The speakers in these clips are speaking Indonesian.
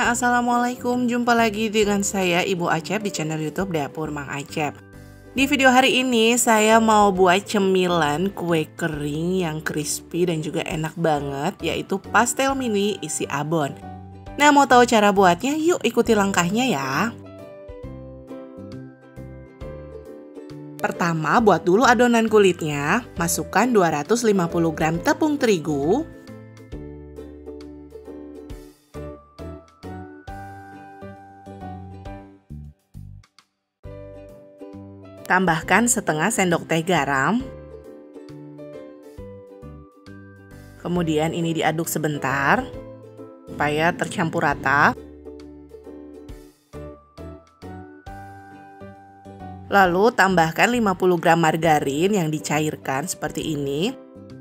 Assalamualaikum. Jumpa lagi dengan saya Ibu Acep di channel YouTube Dapur Mang Acep. Di video hari ini saya mau buat cemilan kue kering yang crispy dan juga enak banget, yaitu pastel mini isi abon. Nah, mau tahu cara buatnya? Yuk ikuti langkahnya ya. Pertama, buat dulu adonan kulitnya. Masukkan 250 gram tepung terigu, tambahkan setengah sendok teh garam. Kemudian ini diaduk sebentar supaya tercampur rata. Lalu tambahkan 50 gram margarin yang dicairkan seperti ini.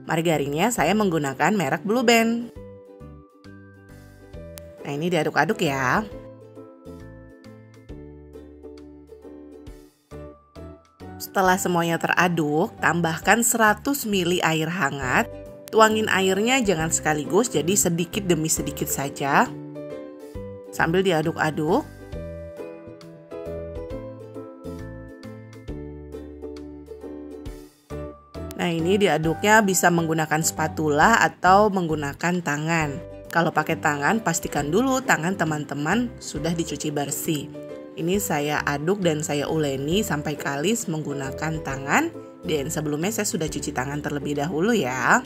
Margarinnya saya menggunakan merek Blue Band. Nah, ini diaduk-aduk ya. Setelah semuanya teraduk, tambahkan 100 ml air hangat. Tuangin airnya jangan sekaligus, jadi sedikit demi sedikit saja. Sambil diaduk-aduk. Nah, ini diaduknya bisa menggunakan spatula atau menggunakan tangan. Kalau pakai tangan, pastikan dulu tangan teman-teman sudah dicuci bersih. Ini saya aduk dan saya uleni sampai kalis menggunakan tangan. Dan sebelumnya saya sudah cuci tangan terlebih dahulu ya.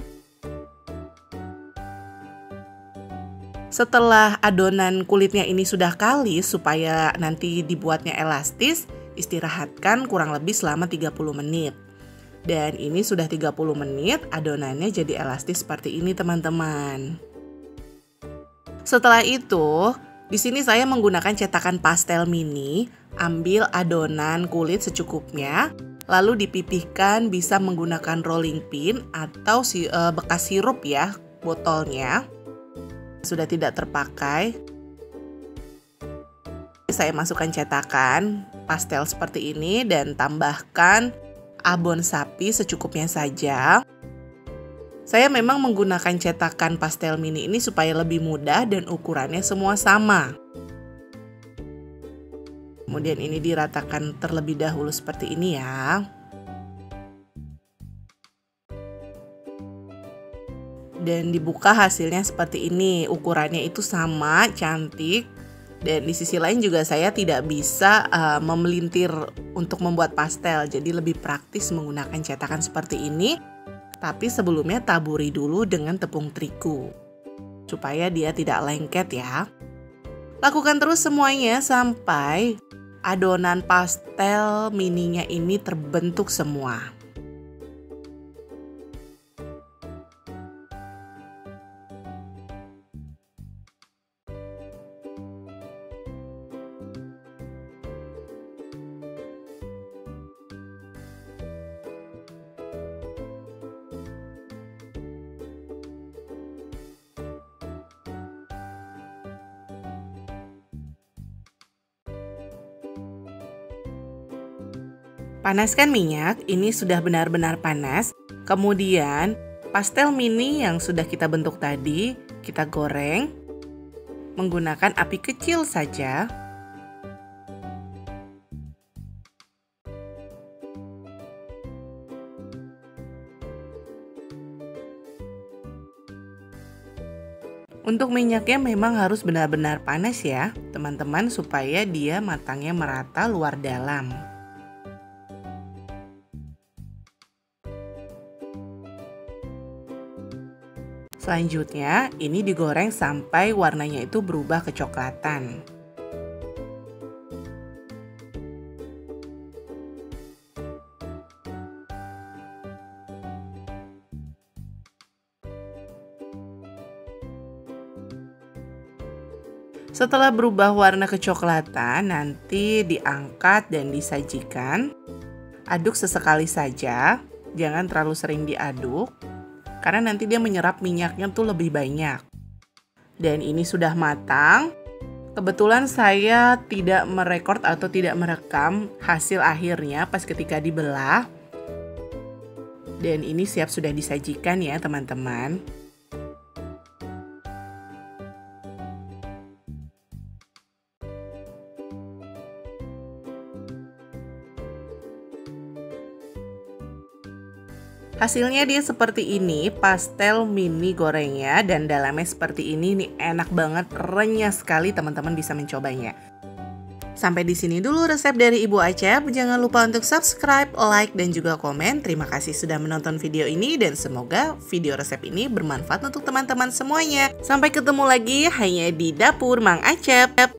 Setelah adonan kulitnya ini sudah kalis supaya nanti dibuatnya elastis, istirahatkan kurang lebih selama 30 menit. Dan ini sudah 30 menit, adonannya jadi elastis seperti ini teman-teman. Setelah itu, di sini saya menggunakan cetakan pastel mini. Ambil adonan kulit secukupnya, lalu dipipihkan bisa menggunakan rolling pin atau bekas sirup ya, botolnya. Sudah tidak terpakai. Saya masukkan cetakan pastel seperti ini dan tambahkan abon sapi secukupnya saja. Saya memang menggunakan cetakan pastel mini ini supaya lebih mudah dan ukurannya semua sama. Kemudian ini diratakan terlebih dahulu seperti ini ya. Dan dibuka hasilnya seperti ini, ukurannya itu sama, cantik. Dan di sisi lain juga saya tidak bisa memelintir untuk membuat pastel, jadi lebih praktis menggunakan cetakan seperti ini. Tapi sebelumnya taburi dulu dengan tepung terigu, supaya dia tidak lengket ya. Lakukan terus semuanya sampai adonan pastel mininya ini terbentuk semua. Panaskan minyak, ini sudah benar-benar panas. Kemudian pastel mini yang sudah kita bentuk tadi, kita goreng menggunakan api kecil saja. Untuk minyaknya memang harus benar-benar panas ya, teman-teman, supaya dia matangnya merata luar dalam. Selanjutnya, ini digoreng sampai warnanya itu berubah kecoklatan. Setelah berubah warna kecoklatan, nanti diangkat dan disajikan. Aduk sesekali saja, jangan terlalu sering diaduk. Karena nanti dia menyerap minyaknya tuh lebih banyak. Dan ini sudah matang. Kebetulan saya tidak merekord atau tidak merekam hasil akhirnya pas ketika dibelah. Dan ini siap sudah disajikan ya teman-teman. Hasilnya dia seperti ini, pastel mini gorengnya, dan dalamnya seperti ini nih, enak banget, renyah sekali, teman-teman bisa mencobanya. Sampai di sini dulu resep dari Ibu Acep. Jangan lupa untuk subscribe, like, dan juga komen. Terima kasih sudah menonton video ini dan semoga video resep ini bermanfaat untuk teman-teman semuanya. Sampai ketemu lagi hanya di Dapur Mang Acep.